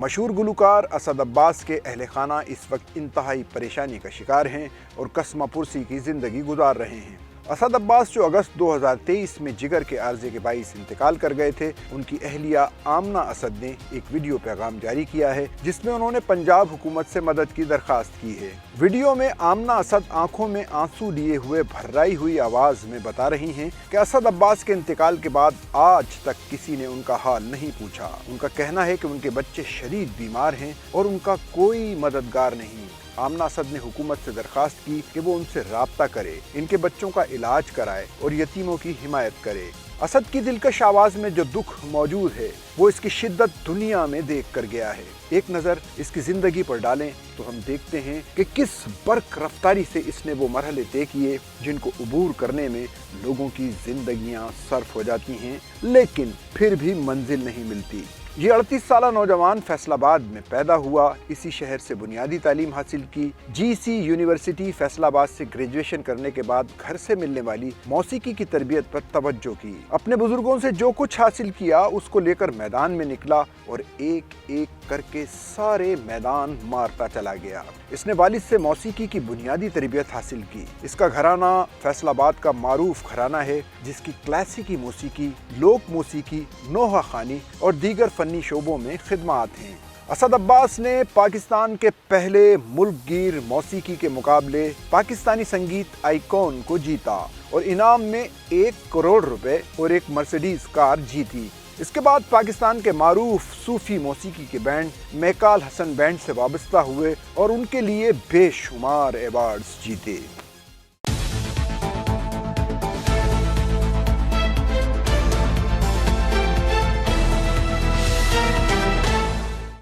مشہور گلوکار اسد عباس کے اہل خانہ اس وقت انتہائی پریشانی کا شکار ہیں اور کسمہ پرسی کی زندگی گزار رہے ہیں۔ اسد عباس جو اگست 2023 میں جگر کے عارضے کے باعث انتقال کر گئے تھے، ان کی اہلیہ آمنہ اسد نے ایک ویڈیو پیغام جاری کیا ہے جس میں انہوں نے پنجاب حکومت سے مدد کی درخواست کی ہے۔ ویڈیو میں آمنہ اسد آنکھوں میں آنسو لیے ہوئے بھرائی ہوئی آواز میں بتا رہی ہیں کہ اسد عباس کے انتقال کے بعد آج تک کسی نے ان کا حال نہیں پوچھا۔ ان کا کہنا ہے کہ ان کے بچے شدید بیمار ہیں اور ان کا کوئی مددگار نہیں۔ آمنہ اسد نے حکومت سے درخواست کی کہ وہ ان سے رابطہ کرے، ان کے بچوں کا علاج کرائے اور یتیموں کی حمایت کرے۔ اسد کی دلکش آواز میں جو دکھ موجود ہے وہ اس کی شدت دنیا میں دیکھ کر گیا ہے۔ ایک نظر اس کی زندگی پر ڈالیں تو ہم دیکھتے ہیں کہ کس برق رفتاری سے اس نے وہ مرحلے طے کیے جن کو عبور کرنے میں لوگوں کی زندگیاں صرف ہو جاتی ہیں لیکن پھر بھی منزل نہیں ملتی۔ یہ 38 سالہ نوجوان فیصل آباد میں پیدا ہوا، اسی شہر سے بنیادی تعلیم حاصل کی، جی سی یونیورسٹی فیصل آباد سے گریجویشن کرنے کے بعد گھر سے ملنے والی موسیقی کی تربیت پر توجہ کی۔ اپنے بزرگوں سے جو کچھ حاصل کیا اس کو لے کر میدان میں نکلا اور ایک ایک کر کے سارے میدان مارتا چلا گیا۔ اس نے والد سے موسیقی کی بنیادی تربیت حاصل کی۔ اس کا گھرانہ فیصل آباد کا معروف گھرانہ ہے جس کی کلاسیکی موسیقی، لوک موسیقی، نوحہ خوانی اور دیگر فنی شعبوں میں خدمات ہیں۔ اسد عباس نے پاکستان کے پہلے ملک گیر موسیقی کے مقابلے پاکستانی سنگیت آئیکن کو جیتا اور انعام میں 1 کروڑ روپے اور ایک مرسیڈیز کار جیتی۔ اس کے بعد پاکستان کے معروف صوفی موسیقی کے بینڈ میکال حسن بینڈ سے وابستہ ہوئے اور ان کے لیے بے شمار ایوارڈز جیتے۔